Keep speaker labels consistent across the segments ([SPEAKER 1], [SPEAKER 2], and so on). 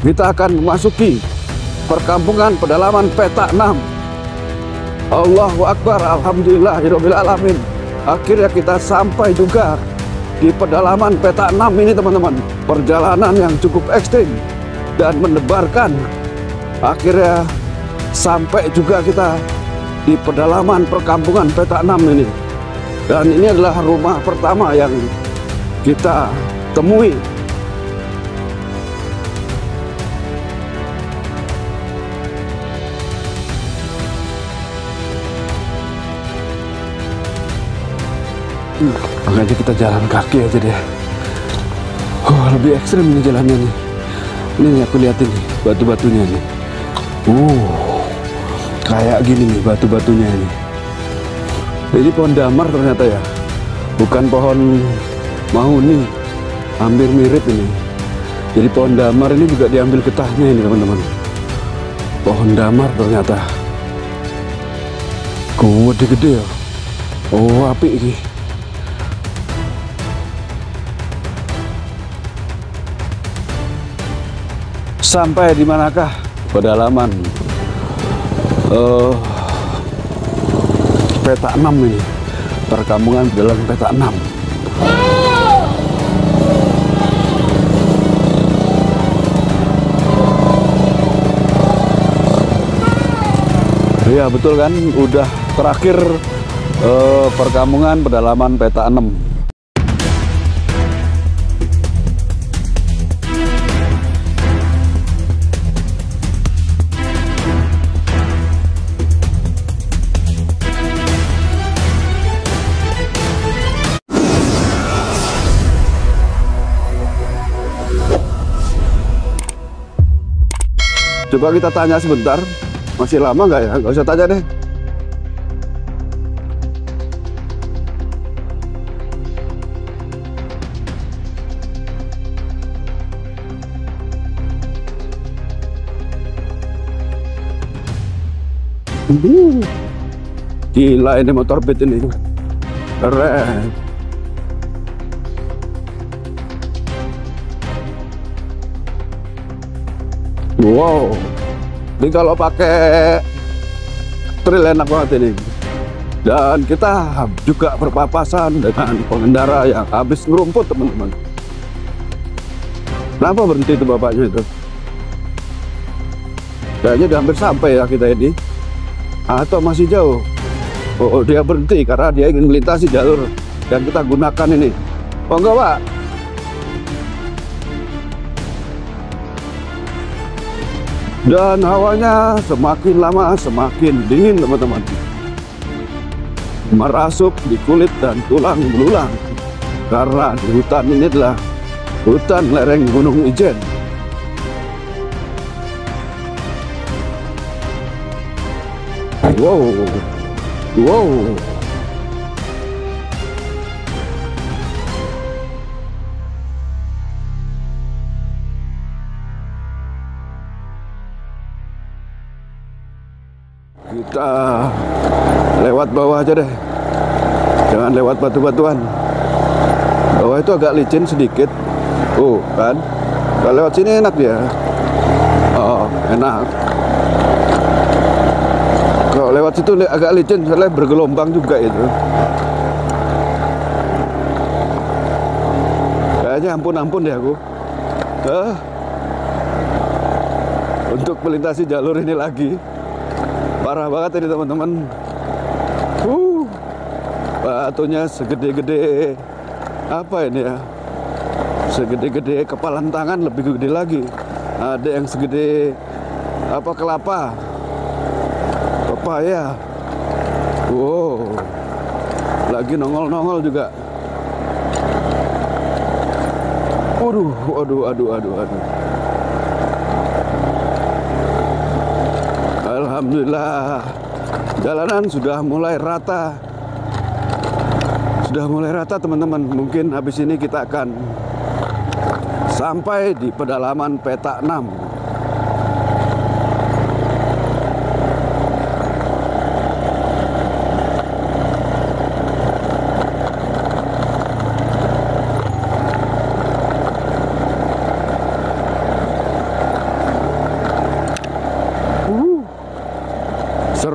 [SPEAKER 1] kita akan memasuki perkampungan pedalaman peta 6. Allahu Akbar, alhamdulillahirabbil alamin. Akhirnya kita sampai juga di pedalaman peta 6 ini teman-teman. Perjalanan yang cukup ekstrim dan mendebarkan. Akhirnya sampai juga kita di pedalaman perkampungan peta 6 ini. Dan ini adalah rumah pertama yang kita temui. Makanya kita jalan kaki aja deh. Lebih ekstrim nih jalannya nih. Ini aku liatin nih batu-batunya nih. Kayak gini nih batu-batunya ini. Ini pohon damar ternyata ya, bukan pohon mahuni. Hampir mirip ini. Jadi pohon damar ini juga diambil getahnya ini teman-teman. Pohon damar ternyata. Gede-gede ya. Api ini. Sampai di manakah pedalaman peta 6 ini? Perkampungan dalam peta 6. Ya betul kan, udah terakhir perkampungan pedalaman peta 6. Coba kita tanya sebentar, masih lama nggak ya? Nggak usah tanya deh. Gila ini motor beat ini, keren. Wow, ini kalau pakai trail enak banget ini. Dan kita juga berpapasan dengan pengendara yang habis ngerumput teman-teman. Kenapa berhenti itu bapaknya itu? Kayaknya udah hampir sampai ya kita ini. Atau masih jauh? Oh, dia berhenti karena dia ingin melintasi jalur yang kita gunakan ini. Oh enggak Pak? Dan hawanya semakin lama semakin dingin teman-teman. Merasuk di kulit dan tulang belulang. Karena di hutan ini adalah hutan lereng Gunung Ijen. Wow, wow. Kita lewat bawah aja deh, jangan lewat batu-batuan. Bawah itu agak licin sedikit. Kan kalau lewat sini enak dia. Enak. Kalau lewat situ agak licin, soalnya bergelombang juga itu. Kayaknya ampun-ampun deh aku untuk melintasi jalur ini lagi. Parah banget ini teman-teman. Batunya segede-gede apa ini ya? Segede-gede kepalan tangan, lebih gede lagi. Ada yang segede apa kelapa, pepaya. Wow, lagi nongol-nongol juga. Aduh. Alhamdulillah, jalanan sudah mulai rata. Teman-teman. Mungkin habis ini kita akan sampai di pedalaman peta 6.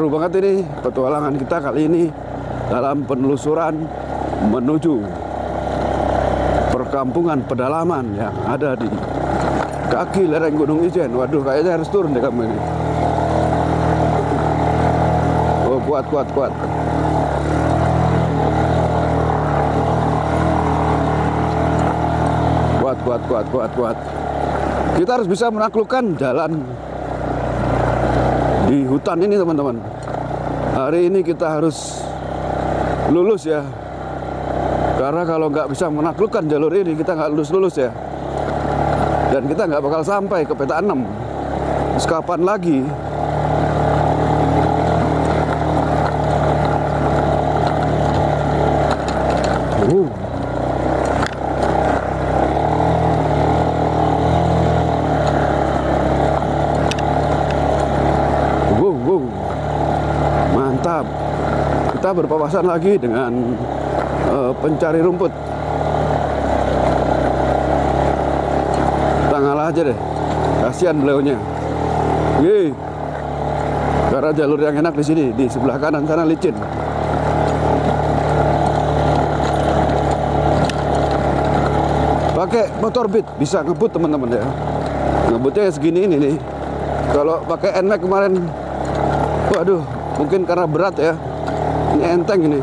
[SPEAKER 1] seru banget ini petualangan kita kali ini dalam penelusuran menuju perkampungan pedalaman yang ada di kaki lereng Gunung Ijen. Waduh, kayaknya harus turun deh kamu ini. Oh, kuat. Kuat. Kita harus bisa menaklukkan jalan di hutan ini, teman-teman. Hari ini kita harus lulus ya. Karena kalau nggak bisa menaklukkan jalur ini, kita nggak lulus ya. Dan kita nggak bakal sampai ke peta 6. Terus kapan lagi? Mantap. Kita berpapasan lagi dengan pencari rumput. Kita ngalah aja deh. Kasihan beliaunya. Yeay. Karena jalur yang enak di sini, di sebelah kanan sana licin. Pakai motor Beat bisa ngebut, teman-teman ya. Ngebutnya segini ini nih. Kalau pakai NMAX kemarin, waduh, mungkin karena berat ya. Ini enteng ini.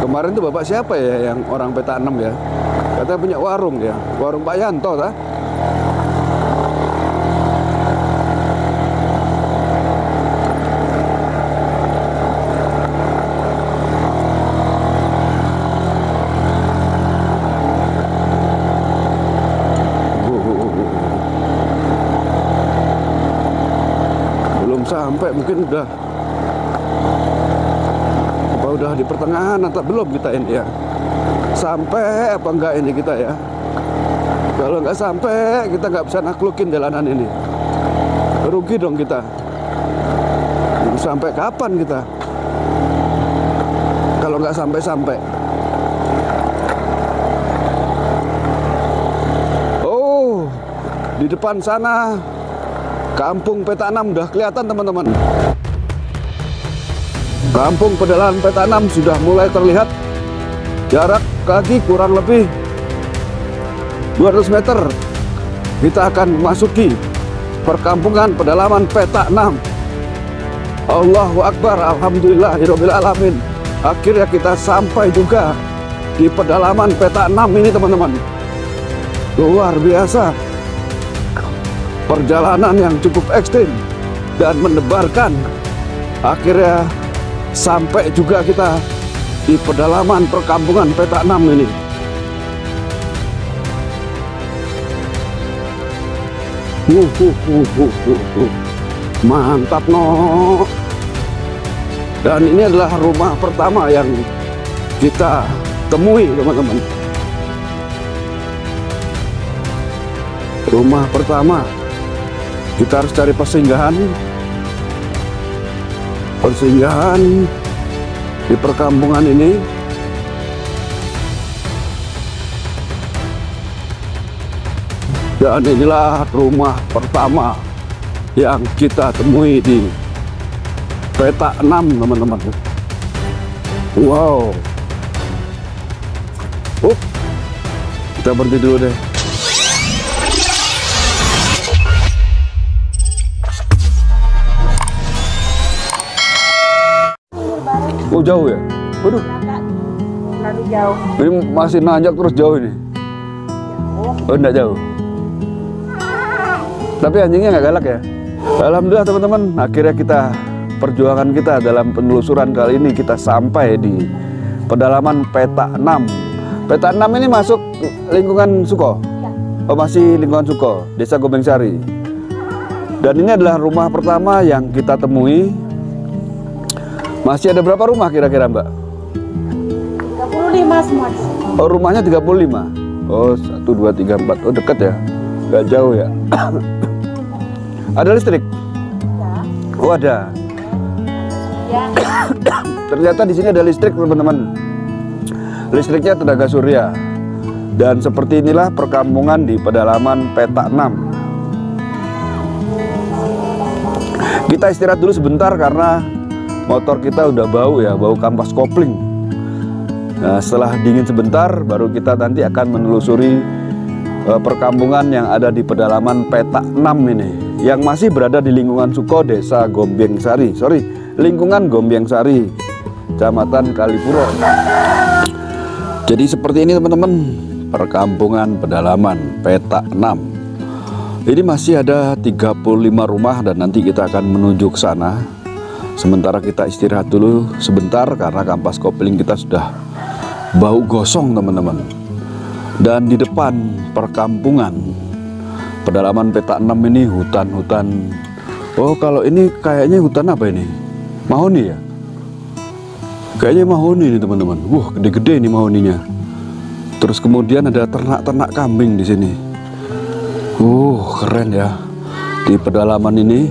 [SPEAKER 1] Kemarin tuh bapak siapa ya yang orang peta 6 ya? Katanya punya warung ya, warung Pak Yanto tak? Sampai mungkin udah di pertengahan atau belum kita ini ya. Sampai apa enggak ini kita ya? Kalau nggak sampai, kita nggak bisa naklukin jalanan ini. Rugi dong kita. Sampai kapan kita? Kalau nggak sampai-sampai. Oh, di depan sana kampung peta 6 udah kelihatan, teman-teman. Kampung pedalaman peta 6 sudah mulai terlihat. Jarak kaki kurang lebih 200 meter. Kita akan memasuki perkampungan pedalaman peta 6. Allahu Akbar, alhamdulillahirabbil alamin. Akhirnya kita sampai juga di pedalaman peta 6 ini, teman-teman. Luar biasa. Perjalanan yang cukup ekstrim dan mendebarkan. Akhirnya sampai juga kita di pedalaman perkampungan peta 6 ini. Mantap no. Dan ini adalah rumah pertama yang kita temui, teman-teman. Rumah pertama. Kita harus cari persinggahan di perkampungan ini. Dan inilah rumah pertama yang kita temui di peta 6, teman-teman. Wow. Kita berhenti dulu deh. Oh, jauh ya? Waduh.
[SPEAKER 2] Lalu jauh.
[SPEAKER 1] Ini masih nanjak terus jauh ini. Oh, enggak jauh. Tapi anjingnya nggak galak ya? Alhamdulillah, teman-teman. Akhirnya perjuangan kita dalam penelusuran kali ini kita sampai di pedalaman peta 6. Peta 6 ini masuk lingkungan Suko? Oh, masih lingkungan Suko, Desa Gobengsari. Dan ini adalah rumah pertama yang kita temui. Masih ada berapa rumah kira-kira, Mbak?
[SPEAKER 2] 35 semua.
[SPEAKER 1] Oh, rumahnya 35. Oh, 1, 2, 3, 4. Oh, dekat ya? Gak jauh ya? Ada listrik?
[SPEAKER 2] Ya.
[SPEAKER 1] Oh, ada.
[SPEAKER 2] Ya.
[SPEAKER 1] Ternyata di sini ada listrik, teman-teman. listriknya tenaga surya. Dan seperti inilah perkampungan di pedalaman Petak 6. Kita istirahat dulu sebentar karena motor kita udah bau ya, bau kampas kopling. Nah, setelah dingin sebentar baru kita nanti akan menelusuri perkampungan yang ada di pedalaman Petak 6 ini, yang masih berada di lingkungan Suko, Desa Gombyeng Sari. Lingkungan Gombyeng Sari, Kecamatan Kalipuro. Jadi seperti ini teman-teman, perkampungan pedalaman Petak 6. Ini masih ada 35 rumah dan nanti kita akan menuju ke sana. Sementara kita istirahat dulu sebentar karena kampas kopling kita sudah bau gosong teman-teman. Dan di depan perkampungan pedalaman Petak 6 ini hutan-hutan. Oh, kalau ini kayaknya hutan apa ini? Mahoni ya? Kayaknya mahoni ini teman-teman. Wah, gede-gede ini mahoninya. Terus kemudian ada ternak-ternak kambing di sini. Keren ya di pedalaman ini.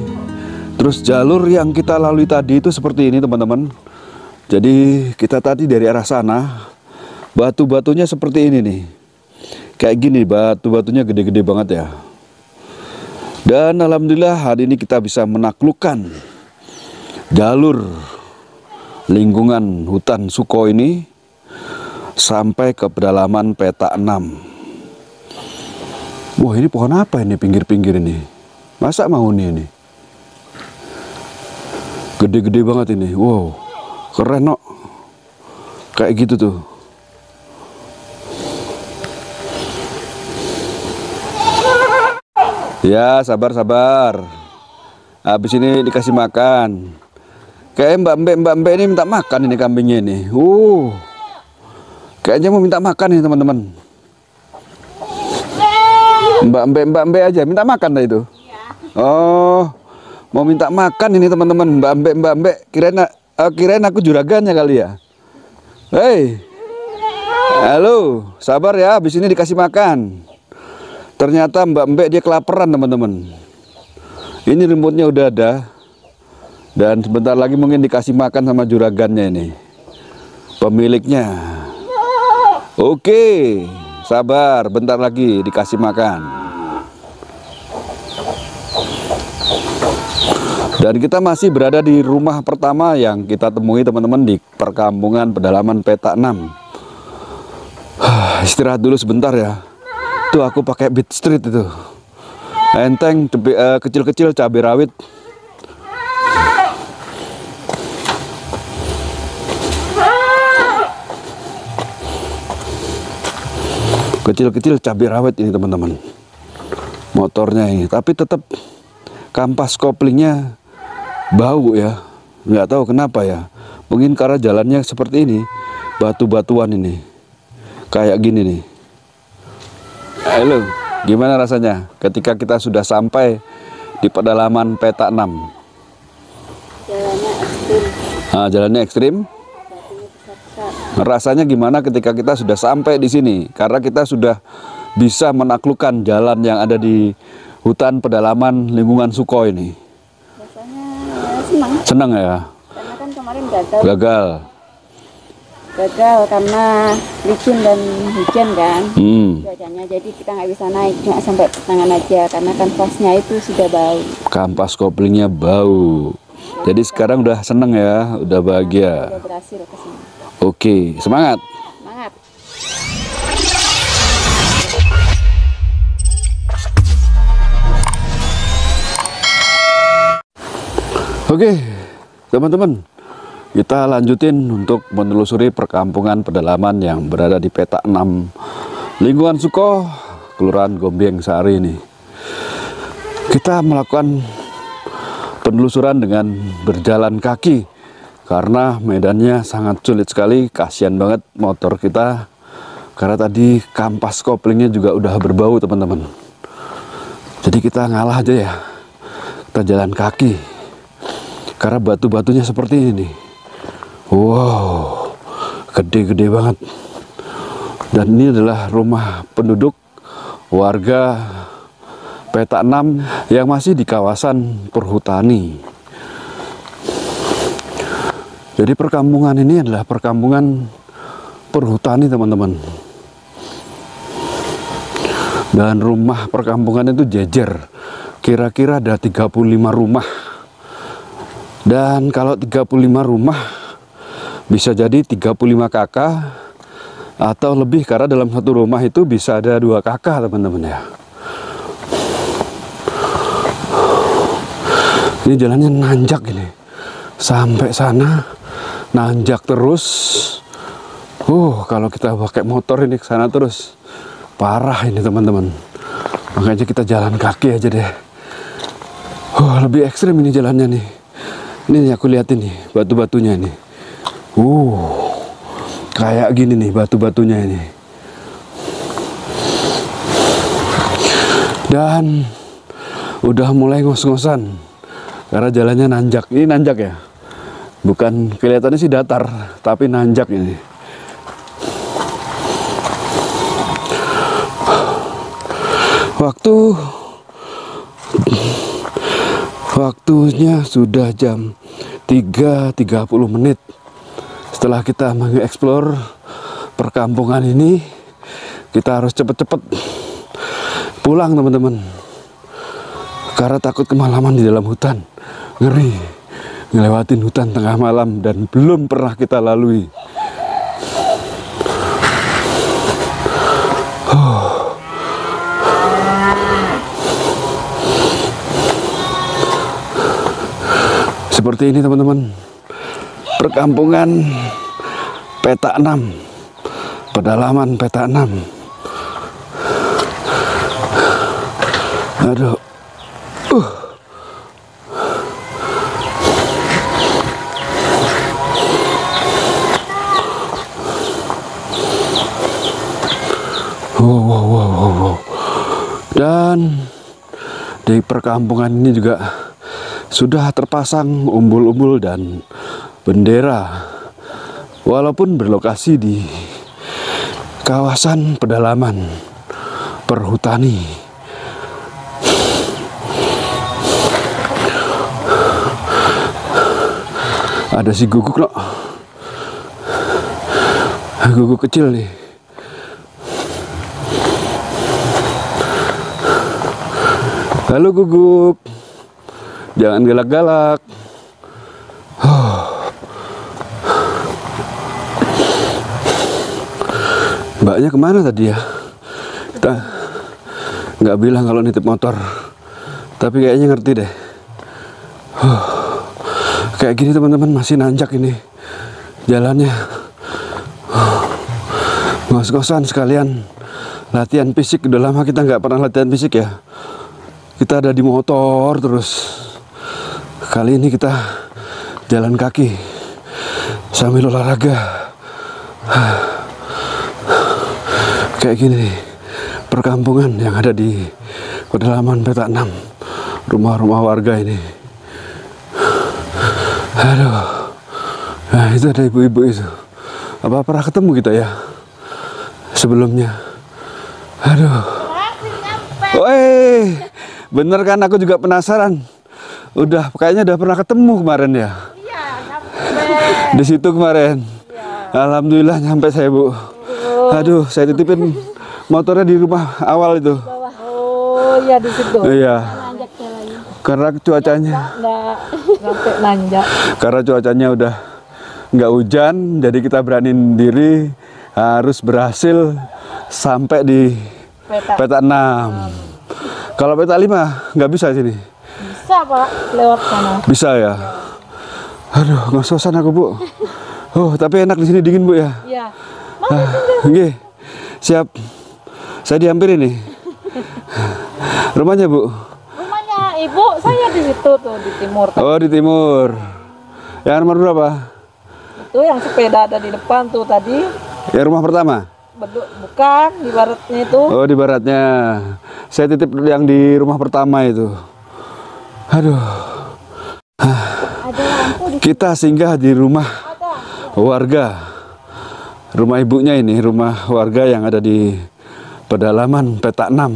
[SPEAKER 1] Terus jalur yang kita lalui tadi itu seperti ini teman-teman. Jadi kita tadi dari arah sana, batu-batunya seperti ini nih. Kayak gini, batu-batunya gede-gede banget ya. Dan alhamdulillah hari ini kita bisa menaklukkan jalur lingkungan hutan Suko ini sampai ke pedalaman Petak 6. Wah, ini pohon apa ini pinggir-pinggir ini? Masa mahoni ini? Gede-gede banget ini. Wow, keren no. Kayak gitu tuh. Ya, sabar-sabar. Habis ini dikasih makan. Kayak mbak-mbak ini minta makan ini kambingnya ini. Kayaknya mau minta makan nih teman-teman. Mbak-mbak aja minta makan dah itu. Oh, mau minta makan ini teman-teman. Mbak-mbak kirain aku juragannya kali ya. Hei, halo, sabar ya, habis ini dikasih makan. Ternyata mbak dia kelaparan teman-teman. Ini remote-nya udah ada. Dan sebentar lagi mungkin dikasih makan sama juragannya ini, pemiliknya. Oke, sabar, bentar lagi dikasih makan. Dan kita masih berada di rumah pertama yang kita temui teman-teman di perkampungan pedalaman Petak 6. Istirahat dulu sebentar ya. Tuh aku pakai Beat Street itu. Enteng, kecil-kecil cabai rawit. Kecil-kecil cabai rawit ini teman-teman. Motornya ini, tapi tetap kampas koplingnya bau ya. Nggak tahu kenapa ya. Mungkin karena jalannya seperti ini, batu-batuan ini. Kayak gini nih. Halo, gimana rasanya ketika kita sudah sampai di pedalaman Petak 6?
[SPEAKER 2] Jalannya ekstrim.
[SPEAKER 1] Nah, jalannya ekstrim. Rasanya gimana ketika kita sudah sampai di sini? Karena kita sudah bisa menaklukkan jalan yang ada di hutan pedalaman lingkungan Suko ini.
[SPEAKER 2] Rasanya senang.
[SPEAKER 1] Senang ya?
[SPEAKER 2] Karena kan kemarin gagal. Gagal karena licin dan hujan kan. Cuacanya, jadi kita nggak bisa naik, cuma sampai tangan aja karena kanvasnya itu sudah bau.
[SPEAKER 1] Kampas koplingnya bau. Jadi sekarang udah seneng ya, udah bahagia.
[SPEAKER 2] Udah berhasil kesini.
[SPEAKER 1] Oke, semangat.
[SPEAKER 2] Semangat.
[SPEAKER 1] Oke, teman-teman, kita lanjutin untuk menelusuri perkampungan pedalaman yang berada di Petak 6 lingkungan Suko, Kelurahan Gombyeng Sari ini. Kita melakukan penelusuran dengan berjalan kaki karena medannya sangat sulit sekali. Kasihan banget motor kita karena tadi kampas koplingnya juga udah berbau teman-teman. Jadi kita ngalah aja ya, kita jalan kaki karena batu-batunya seperti ini nih. Wow, gede-gede banget. Dan ini adalah rumah penduduk warga Petak 6 yang masih di kawasan perhutani. Jadi perkampungan ini adalah perkampungan perhutani teman-teman. Dan rumah perkampungan itu jejer. Kira-kira ada 35 rumah. Dan kalau 35 rumah bisa jadi 35 kakak atau lebih, karena dalam satu rumah itu bisa ada 2 kakak teman-teman ya. Ini jalannya nanjak ini. Sampai sana nanjak terus. Kalau kita pakai motor ini ke sana terus parah ini teman-teman. Makanya kita jalan kaki aja deh. Lebih ekstrim ini jalannya nih. Ini nih, aku liatin nih batu-batunya ini. Kayak gini nih batu-batunya ini. Dan udah mulai ngos-ngosan karena jalannya nanjak. Ini nanjak ya. Bukan, kelihatannya sih datar, tapi nanjak ini. Waktunya sudah jam 3.30 menit. Setelah kita mengeksplor perkampungan ini, kita harus cepet-cepet pulang teman-teman. Karena takut kemalaman di dalam hutan. Ngeri ngelewatin hutan tengah malam dan belum pernah kita lalui. Seperti ini teman-teman, perkampungan peta 6, pedalaman peta 6. Aduh. Wow. Dan di perkampungan ini juga sudah terpasang umbul-umbul dan bendera, walaupun berlokasi di kawasan pedalaman perhutani. Ada si guguk loh, guguk kecil nih. Halo guguk, jangan galak-galak. Mbaknya kemana tadi ya? Kita nggak bilang kalau nitip motor, tapi kayaknya ngerti deh. Kayak gini teman-teman, masih nanjak ini jalannya. Ngos-ngosan sekalian latihan fisik. Udah lama kita nggak pernah latihan fisik ya. Kita ada di motor terus. Kali ini kita jalan kaki sambil olahraga. Kayak gini nih, perkampungan yang ada di pedalaman peta 6, rumah-rumah warga ini. Aduh, nah itu ada ibu-ibu itu. Apa pernah ketemu kita ya sebelumnya? Aduh, woi, bener kan, aku juga penasaran. Kayaknya udah pernah ketemu kemarin ya?
[SPEAKER 3] Iya, nyampe.
[SPEAKER 1] Di situ kemarin. Ya. Alhamdulillah nyampe saya bu. Aduh, saya titipin motornya di rumah awal itu.
[SPEAKER 3] Oh iya, di situ.
[SPEAKER 1] Iya. Karena cuacanya.
[SPEAKER 3] Nggak sampai nanjak.
[SPEAKER 1] Karena cuacanya udah nggak hujan, jadi kita beraniin diri harus berhasil sampai di peta 6. Kalau peta 5 nggak bisa sini.
[SPEAKER 3] Bisa Pak, lewat sana.
[SPEAKER 1] Bisa ya. Aduh, ngos-ngosan aku bu. Tapi enak di sini, dingin bu ya.
[SPEAKER 3] Iya.
[SPEAKER 1] Oke, siap. Saya dihampirin nih. Rumahnya bu?
[SPEAKER 3] Rumahnya ibu saya di situ tuh, di timur.
[SPEAKER 1] Oh, di timur. Yang nomor berapa?
[SPEAKER 3] Itu yang sepeda ada di depan tuh tadi.
[SPEAKER 1] Ya, rumah pertama?
[SPEAKER 3] Bukan, di baratnya itu.
[SPEAKER 1] Oh, di baratnya. Saya titip yang di rumah pertama itu. Aduh.
[SPEAKER 3] Ada lampu di
[SPEAKER 1] Kita singgah di rumah warga. Rumah ibunya ini, rumah warga yang ada di pedalaman peta 6.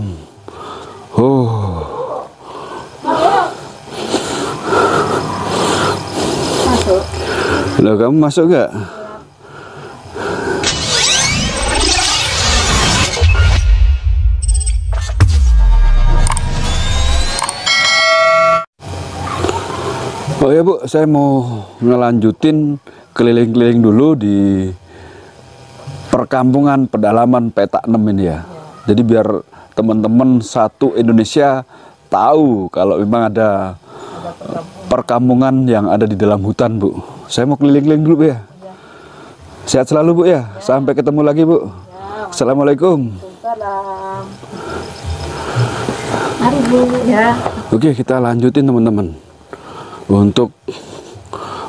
[SPEAKER 3] masuk.
[SPEAKER 1] Loh, kamu masuk gak? Oh ya Bu, saya mau ngelanjutin keliling-keliling dulu di perkampungan pedalaman Petak 6 ini ya. Jadi biar teman-teman satu Indonesia tahu kalau memang ada perkampungan yang ada di dalam hutan Bu. Saya mau keliling-keliling dulu Bu ya. Sehat selalu Bu ya. Sampai ketemu lagi Bu. Assalamualaikum.
[SPEAKER 2] Mari Bu ya.
[SPEAKER 1] Oke, kita lanjutin teman-teman untuk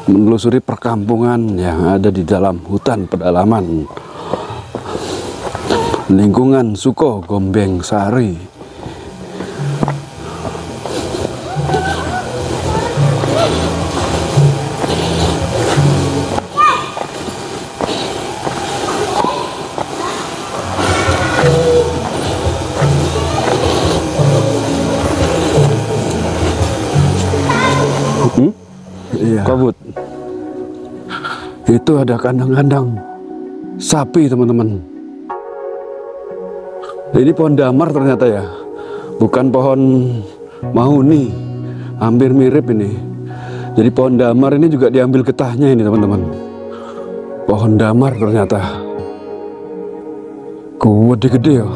[SPEAKER 1] menelusuri perkampungan yang ada di dalam hutan pedalaman lingkungan Suko Gombeng Sari. Iya. Kabut. Itu ada kandang-kandang sapi teman-teman. Ini pohon damar ternyata ya, bukan pohon mahuni. Hampir mirip ini. Jadi pohon damar ini juga diambil getahnya ini teman-teman. Pohon damar ternyata. Gede-gede ya.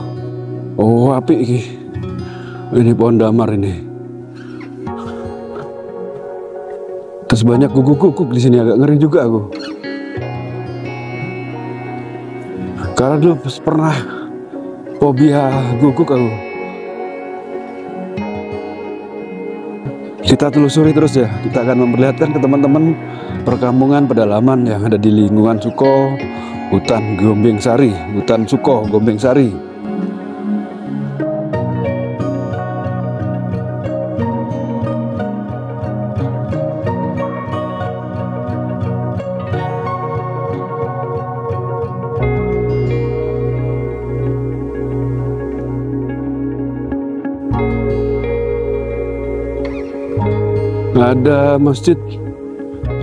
[SPEAKER 1] Oh apik ini. Ini pohon damar ini. Terus banyak guguk-guguk di sini, agak ngeri juga aku. Karena dulu pernah fobia guguk aku. Kita telusuri terus ya. Kita akan memperlihatkan ke teman-teman perkampungan pedalaman yang ada di lingkungan Suko, hutan Gombeng Sari, hutan Suko Gombeng Sari. Ada Masjid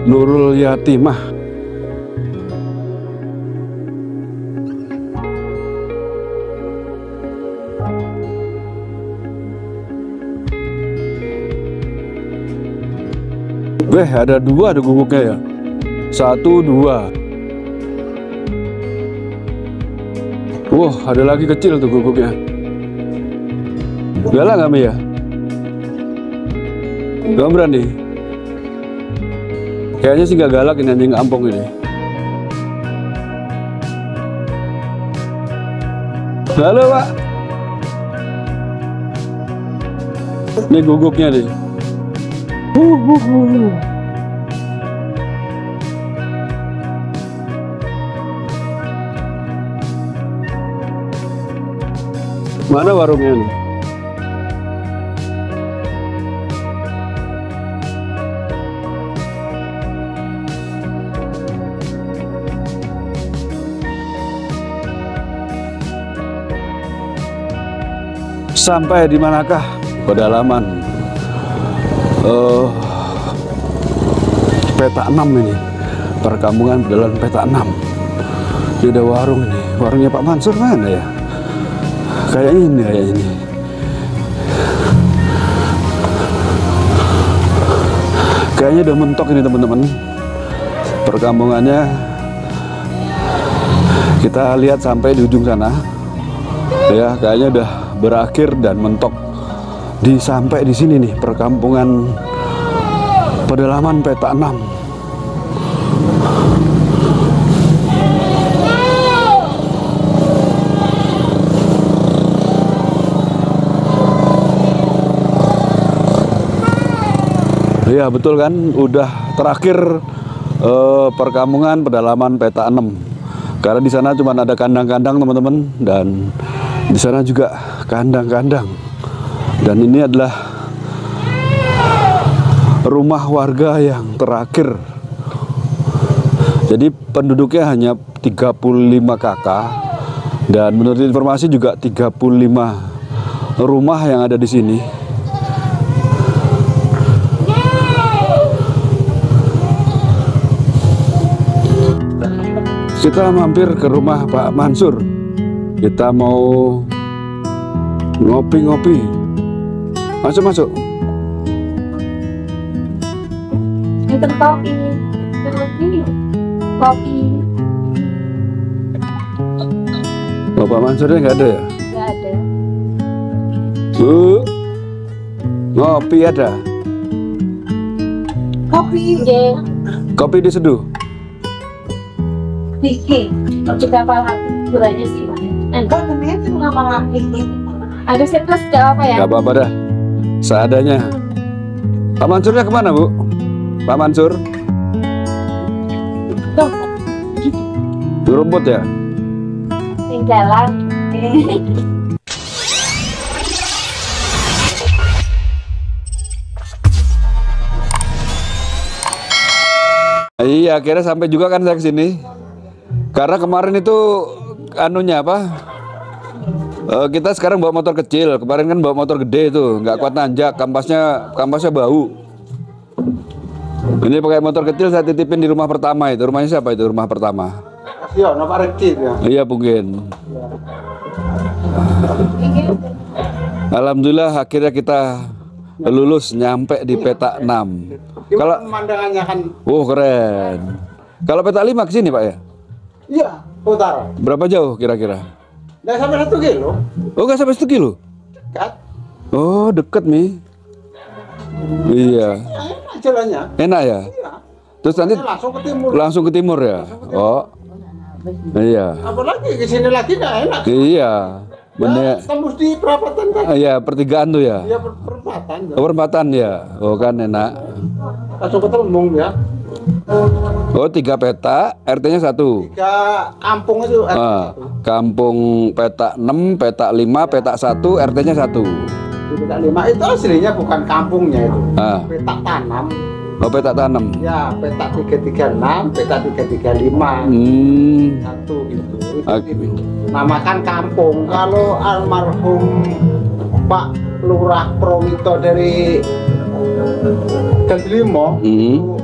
[SPEAKER 1] Nurul Yatimah. Ada dua ada guguknya ya. 1, 2. Wah, ada lagi kecil tuh guguknya. Galak nggak Mi ya? Gak berani. Kayaknya sih gak galak ini anjing kampung ini. Halo Pak. Ini guguknya nih. Mana warungnya nih? Sampai di manakah pedalaman Petak 6 ini, perkampungan pedalaman Petak 6. Ini ada warung ini, warungnya Pak Mansur mana ya? Kayak ini, kayak ini. Kayaknya udah mentok ini teman-teman. Perkampungannya kita lihat sampai di ujung sana. Ya, kayaknya udah berakhir dan mentok sampai di sini nih, perkampungan pedalaman Petak 6. Ya betul kan, udah terakhir perkampungan pedalaman Petak 6. Karena di sana cuma ada kandang-kandang teman-teman, dan di sana juga kandang-kandang. Dan ini adalah rumah warga yang terakhir. Jadi penduduknya hanya 35 kakak. Dan menurut informasi juga 35 rumah yang ada di sini. Kita mampir ke rumah Pak Mansur. Kita mau ngopi-ngopi. Masuk.
[SPEAKER 2] Pinter kopi. Terus ini kopi.
[SPEAKER 1] Bapak Mansurnya nggak ada ya?
[SPEAKER 2] Nggak ada.
[SPEAKER 1] Bu, ngopi ada?
[SPEAKER 2] Kopi. Nggih.
[SPEAKER 1] Kopi diseduh?
[SPEAKER 2] Bikin. Kopi kapal api. Gulanya sih. Enggak, namanya itu kapal api. Ada surplus nggak apa ya?
[SPEAKER 1] Nggak apa-apa dah, seadanya. Pak Mansurnya kemana, Bu? Pak Mansur?
[SPEAKER 2] Tuh,
[SPEAKER 1] Di rumput ya?
[SPEAKER 2] tinggalan.
[SPEAKER 1] Iya, akhirnya sampai juga kan saya ke sini. Karena kemarin itu anunya apa? Kita sekarang bawa motor kecil. Kemarin kan bawa motor gede itu, nggak kuat nanjak. Kampasnya bau. Ini pakai motor kecil saya titipin di rumah pertama itu. Rumahnya siapa itu? Rumah pertama.
[SPEAKER 4] Iya, nama Reki ya.
[SPEAKER 1] Iya mungkin. Alhamdulillah akhirnya kita lulus nyampe di petak 6. Kalau
[SPEAKER 4] Pemandangannya kan,
[SPEAKER 1] keren. Kalau petak 5 ke sini Pak ya?
[SPEAKER 4] iya, utara.
[SPEAKER 1] Berapa jauh kira-kira?
[SPEAKER 4] Nggak sampai 1 kilo,
[SPEAKER 1] Oh nggak sampai 1 kilo?
[SPEAKER 4] kan?
[SPEAKER 1] Oh deket nih. Iya.
[SPEAKER 4] Ya, enak jalannya.
[SPEAKER 1] Enak ya?
[SPEAKER 4] Iya.
[SPEAKER 1] Terus nanti
[SPEAKER 4] Langsung ke timur.
[SPEAKER 1] ya? Oh. Iya.
[SPEAKER 4] Apalagi ke sini lagi nggak enak.
[SPEAKER 1] Iya.
[SPEAKER 4] Ya,
[SPEAKER 1] Bener.
[SPEAKER 4] tembus di perapatan kan?
[SPEAKER 1] Iya pertigaan tuh ya?
[SPEAKER 4] Iya, perempatan. Ya.
[SPEAKER 1] Oh, perempatan ya? Oh kan enak.
[SPEAKER 4] Langsung ke Telembung ya.
[SPEAKER 1] Oh 3 peta, RT-nya 1.
[SPEAKER 4] 3 kampung itu.
[SPEAKER 1] Kampung petak 6, petak 5, petak 1, RT-nya 1.
[SPEAKER 4] Di petak 5 itu aslinya bukan kampungnya itu.
[SPEAKER 1] Ah.
[SPEAKER 4] Petak tanam.
[SPEAKER 1] Oh petak tanam.
[SPEAKER 4] Ya, petak 336, petak 335. Satu gitu. Itu namakan kampung. Kalau almarhum Pak Lurah Prowito dari Gelimo itu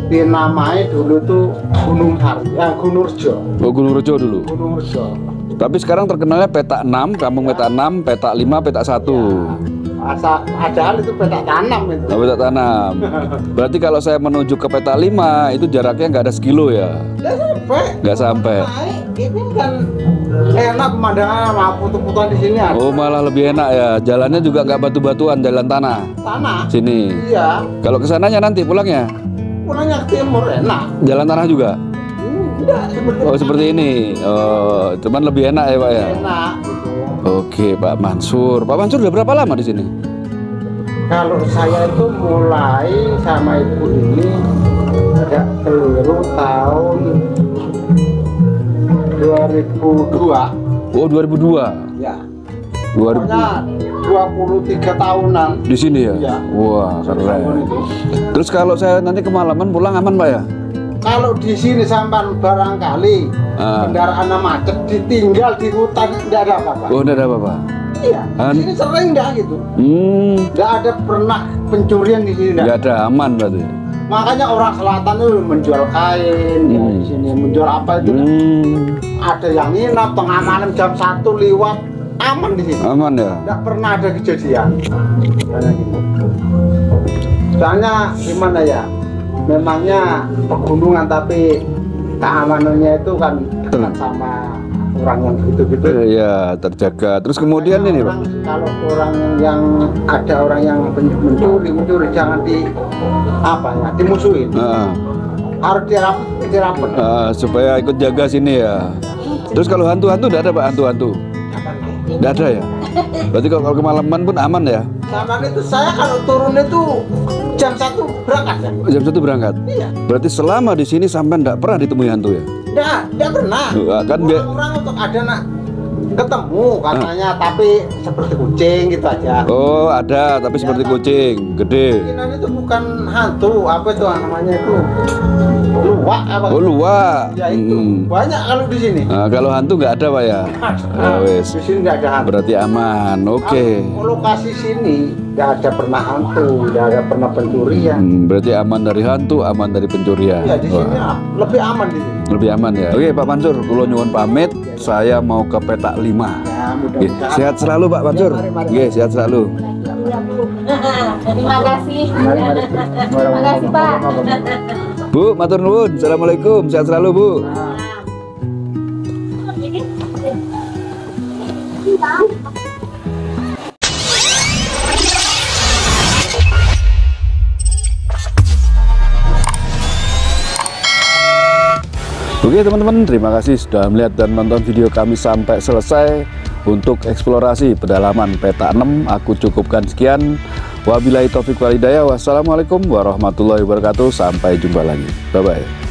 [SPEAKER 4] dinamai dulu tuh Gunung Rejo.
[SPEAKER 1] Oh Gunung Rejo dulu.
[SPEAKER 4] Gunung Rejo.
[SPEAKER 1] Tapi sekarang terkenalnya petak 6, kampung petak 6, petak 5, petak 1.
[SPEAKER 4] Padahal itu petak tanam itu.
[SPEAKER 1] Oh, petak tanam. Berarti kalau saya menuju ke petak 5 itu jaraknya nggak ada sekilo ya?
[SPEAKER 4] Nggak sampai.
[SPEAKER 1] Nggak sampai.
[SPEAKER 4] Naik, ini kan enak pemandangan sama putu-putuan di sini ada.
[SPEAKER 1] Oh malah lebih enak ya. Jalannya juga nggak batu-batuan, jalan tanah.
[SPEAKER 4] Tanah.
[SPEAKER 1] Sini.
[SPEAKER 4] Iya.
[SPEAKER 1] Kalau kesananya nanti pulangnya
[SPEAKER 4] Pulangnya ke timur enak.
[SPEAKER 1] jalan tanah juga.
[SPEAKER 4] Enggak seperti
[SPEAKER 1] Oh seperti ini. Oh cuman lebih enak ya Pak ya.
[SPEAKER 4] enak gitu.
[SPEAKER 1] Oke Pak Mansur. Pak Mansur udah berapa lama di sini?
[SPEAKER 4] Kalau saya itu mulai sama ibu ini agak keliru tahun 2002.
[SPEAKER 1] Oh 2002.
[SPEAKER 4] Ya.
[SPEAKER 1] 2000
[SPEAKER 4] Pokoknya 23 tahunan.
[SPEAKER 1] di sini ya?
[SPEAKER 4] Iya.
[SPEAKER 1] Wah
[SPEAKER 4] Tahun
[SPEAKER 1] keren.
[SPEAKER 4] itu.
[SPEAKER 1] Terus kalau saya nanti kemalaman pulang aman Pak ya?
[SPEAKER 4] Kalau di sini sampai barangkali kendaraan macet ditinggal di hutan tidak ada apa-apa.
[SPEAKER 1] Oh enggak ada apa-apa.
[SPEAKER 4] Iya. Di sini sering enggak gitu. Enggak ada pernah pencurian di sini.
[SPEAKER 1] Nggak ada, aman berarti.
[SPEAKER 4] Makanya orang selatan itu menjual kain ya, di sini menjual apa itu. Ada yang nginap tengah malam jam 1 lewat aman di sini.
[SPEAKER 1] Aman ya?
[SPEAKER 4] Enggak pernah ada kejadian. Kayak gitu. Soalnya gimana ya? Memangnya pegunungan tapi keamanannya itu kan dekat sama orang yang gitu-gitu.
[SPEAKER 1] Iya terjaga. Terus kemudian ini Pak.
[SPEAKER 4] Kalau orang yang ada orang yang mencuri jangan dimusuhin. Harus dirapet.
[SPEAKER 1] Supaya ikut jaga sini ya. Terus kalau hantu-hantu enggak ada Pak, hantu-hantu? Enggak ada ya? Berarti kalau kemalaman pun aman ya?
[SPEAKER 4] Sama itu saya kalau turun itu jam 1 berangkat ya.
[SPEAKER 1] Jam 1 berangkat?
[SPEAKER 4] Iya.
[SPEAKER 1] Berarti selama di sini sampai enggak pernah ditemui hantu ya?
[SPEAKER 4] Enggak pernah.
[SPEAKER 1] Kan
[SPEAKER 4] Orang untuk ada ketemu katanya tapi seperti kucing gitu aja.
[SPEAKER 1] Oh ada tapi seperti kucing gede.
[SPEAKER 4] Kemungkinan itu bukan hantu, apa itu namanya itu luwak apa?
[SPEAKER 1] Oh luwak.
[SPEAKER 4] Ya itu banyak kalau di sini.
[SPEAKER 1] Nah, kalau hantu nggak ada Pak ya? Wes.
[SPEAKER 4] Di sini nggak ada hantu.
[SPEAKER 1] Berarti aman. Oke.
[SPEAKER 4] Lokasi sini nggak ada pernah hantu, nggak ada pernah pencurian.
[SPEAKER 1] Berarti aman dari hantu, aman dari pencurian.
[SPEAKER 4] Ya di sini lebih aman di sini.
[SPEAKER 1] Lebih aman ya. Oke Pak Mansur, kula nyuwun pamit. Saya mau ke petak 5.
[SPEAKER 4] Ya, mudah-mudahan.
[SPEAKER 1] Sehat selalu Pak Mansur.
[SPEAKER 4] Ya, mari.
[SPEAKER 1] Sehat selalu.
[SPEAKER 2] Terima kasih.
[SPEAKER 4] Mari, mari.
[SPEAKER 2] Terima kasih, Pak.
[SPEAKER 1] Bu, matur nuwun. Assalamualaikum. Sehat selalu, Bu. Oke teman-teman, terima kasih sudah melihat dan nonton video kami sampai selesai. Untuk eksplorasi pedalaman peta 6 aku cukupkan sekian. Wabillahi taufiq wal hidayah. Wassalamualaikum warahmatullahi wabarakatuh. Sampai jumpa lagi. Bye bye.